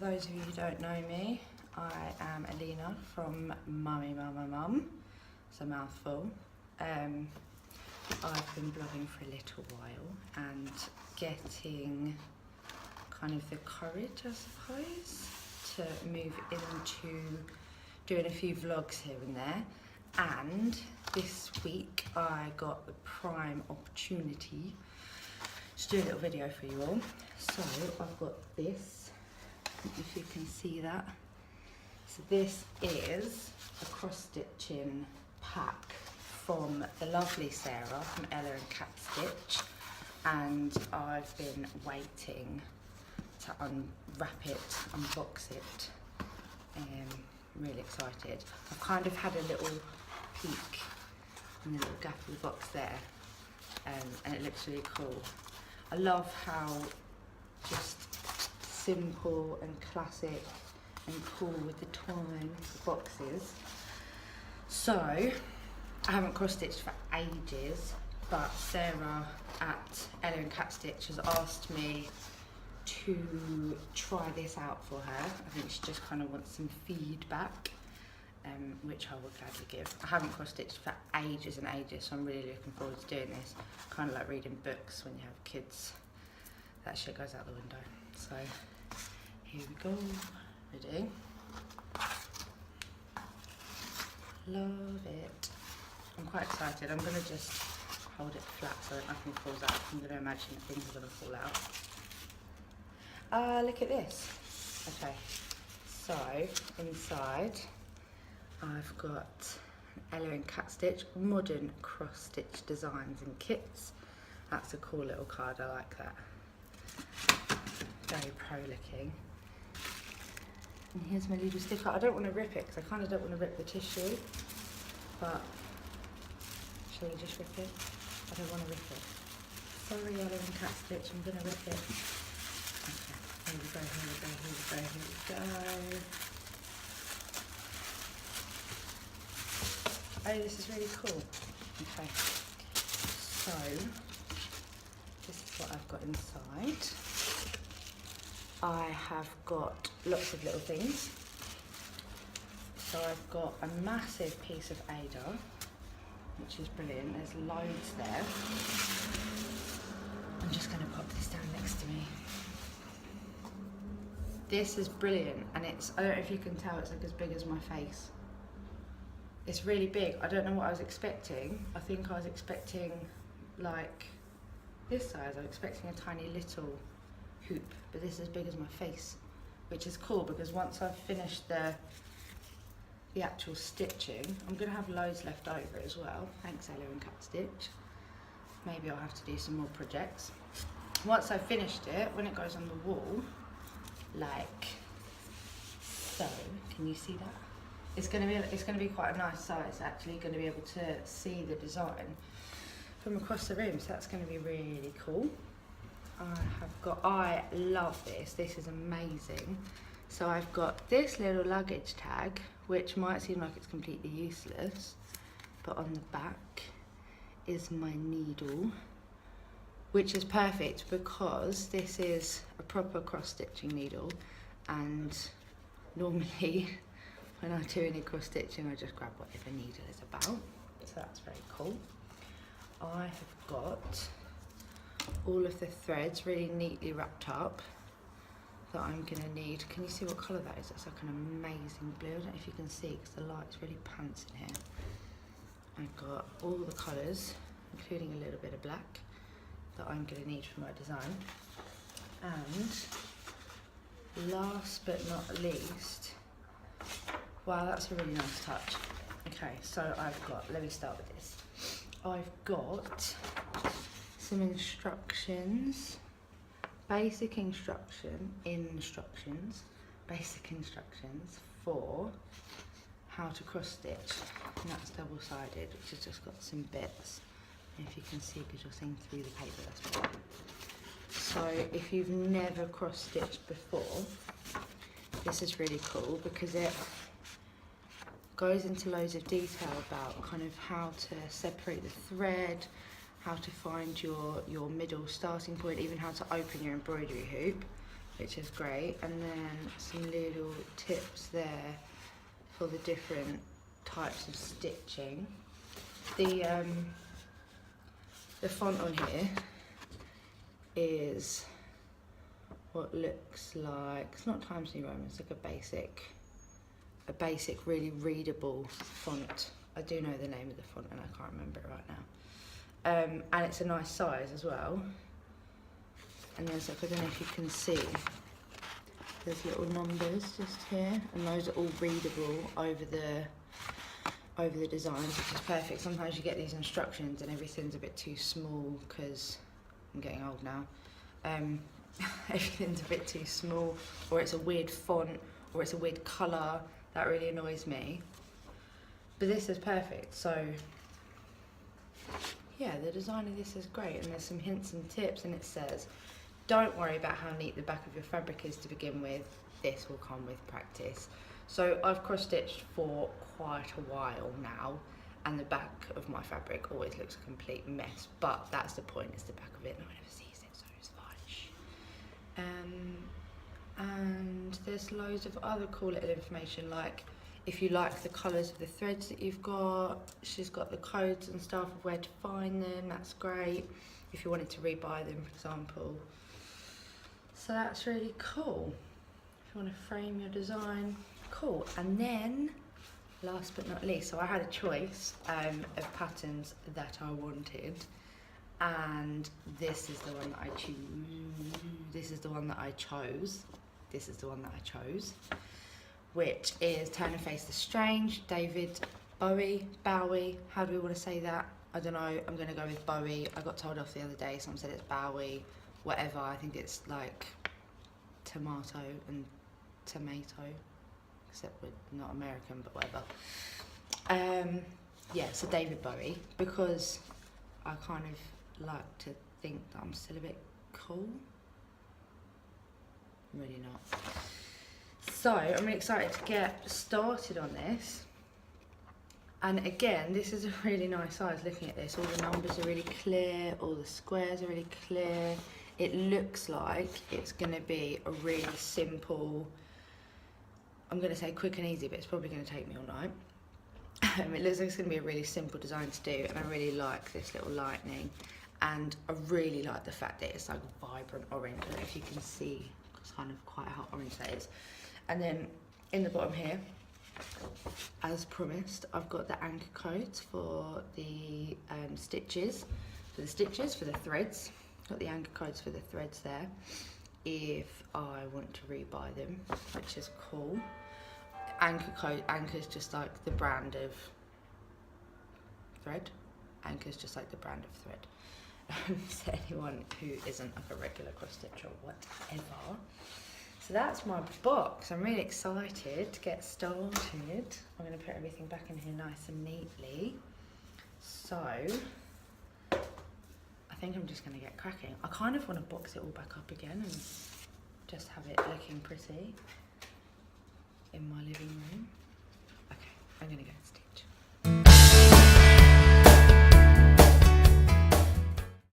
those of you who don't know me, I am Alina from Mummy Mama Mum. It's a mouthful. I've been blogging for a little while and getting kind of the courage, I suppose, to move into doing a few vlogs here and there. And this week I got the prime opportunity to do a little video for you all. So I've got this, if you can see that. So this is a cross-stitching pack from the lovely Sarah from Ella and Cat Stitch, and I've been waiting to unwrap it, unbox it. Really excited. I've kind of had a little peek in the little gap of the box there, and it looks really cool. I love how just simple and classic and cool with the twine the box is. So I haven't cross-stitched for ages, but Sarah at Ella and Cat Stitch has asked me to try this out for her. I think she just kind of wants some feedback, which I will gladly give. I haven't cross-stitched for ages and ages, so I'm really looking forward to doing this. Kind of like reading books when you have kids. That shit goes out the window. So here we go. Ready? Love it. I'm quite excited. I'm going to just hold it flat so that nothing falls out. I'm going to imagine that things are going to fall out. Look at this. Okay, so inside I've got Ella and Cat Stitch modern cross stitch designs and kits. That's a cool little card. I like that. Very pro looking. And here's my little sticker. I don't want to rip it because I kind of don't want to rip the tissue, but shall we just rip it? I don't want to rip it. Sorry, Ella and Cat Stitch, I'm going to rip it. Okay, here we go, here we go, here we go, here we go. Oh, this is really cool. Okay, so this is what I've got inside. I have got lots of little things. So I've got a massive piece of Ada, which is brilliant. There's loads there. I'm just going to pop this down next to me. This is brilliant, and it's, I don't know if you can tell, it's like as big as my face. It's really big. I don't know what I was expecting. I think I was expecting like this size. I was expecting a tiny little hoop, but this is as big as my face, which is cool because once I've finished the actual stitching, I'm going to have loads left over as well. Thanks, Ella and Cat Stitch. Maybe I'll have to do some more projects. Once I've finished it, when it goes on the wall, like so, can you see that? It's going to be quite a nice size, actually. Going to be able to see the design from across the room, so that's going to be really cool. I love this. This is amazing. So I've got this little luggage tag, which might seem like it's completely useless, but on the back is my needle, which is perfect because this is a proper cross-stitching needle, and normally when I do any cross-stitching I just grab whatever needle is about, so that's very cool. I have got all of the threads really neatly wrapped up that I'm going to need. Can you see what colour that is? It's like an amazing blue. I don't know if you can see because the light's really pants in here. I've got all the colours, including a little bit of black, that I'm going to need for my design. And last but not least, wow, that's a really nice touch. Okay, so I've got, let me start with this. I've got some instructions, basic instructions for how to cross stitch, and that's double-sided, which has just got some bits. And if you can see, because you're seeing through the paper, that's why. So if you've never cross stitched before, this is really cool because it goes into loads of detail about kind of how to separate the thread, how to find your middle starting point, even how to open your embroidery hoop. which is great, and then some little tips there for the different types of stitching. The font on here is what looks like, it's not Times New Roman, it's like a basic really readable font. I do know the name of the font and I can't remember it right now. And it's a nice size as well. And there's like, I don't know if you can see, there's little numbers just here, and those are all readable over the designs, which is perfect. Sometimes you get these instructions and everything's a bit too small because I'm getting old now. Everything's a bit too small, or it's a weird font, or it's a weird colour. That really annoys me. But this is perfect. So yeah, the design of this is great, and there's some hints and tips, and it says, don't worry about how neat the back of your fabric is to begin with. This will come with practice. So I've cross-stitched for quite a while now, and the back of my fabric always looks a complete mess, but that's the point, it's the back of it, no one ever sees it, so it's fine. And there's loads of other cool little information, like if you like the colours of the threads that you've got, she's got the codes and stuff of where to find them, that's great. If you wanted to rebuy them, for example. So that's really cool. If you want to frame your design, cool. And then, last but not least, so I had a choice of patterns that I wanted, and this is the one that I choose. This is the one that I chose. This is the one that I chose, which is Turn and Face the Strange, David Bowie, how do we want to say that? I don't know, I'm going to go with Bowie. I got told off the other day, someone said it's Bowie, whatever, I think it's like tomato and tomato, except we're not American, but whatever. Yeah, so David Bowie, because I kind of like to think that I'm still a bit cool. I'm really not. So I'm really excited to get started on this. And again, this is a really nice size. Looking at this, all the numbers are really clear, all the squares are really clear. It looks like it's going to be a really simple, I'm going to say quick and easy, but it's probably going to take me all night. It looks like it's going to be a really simple design to do, and I really like this little lightning, and I really like the fact that it's like vibrant orange. I don't know if you can see, it's kind of quite how orange that is. And then in the bottom here, as promised, I've got the anchor codes for the stitches, for the threads. Got the anchor codes for the threads there, if I want to rebuy them, which is cool. Anchor's just like the brand of thread. Anchor's just like the brand of thread. So anyone who isn't like a regular cross stitch or whatever. So that's my box. I'm really excited to get started. I'm going to put everything back in here nice and neatly. So I think I'm just going to get cracking. I kind of want to box it all back up again and just have it looking pretty in my living room. Okay, I'm going to go and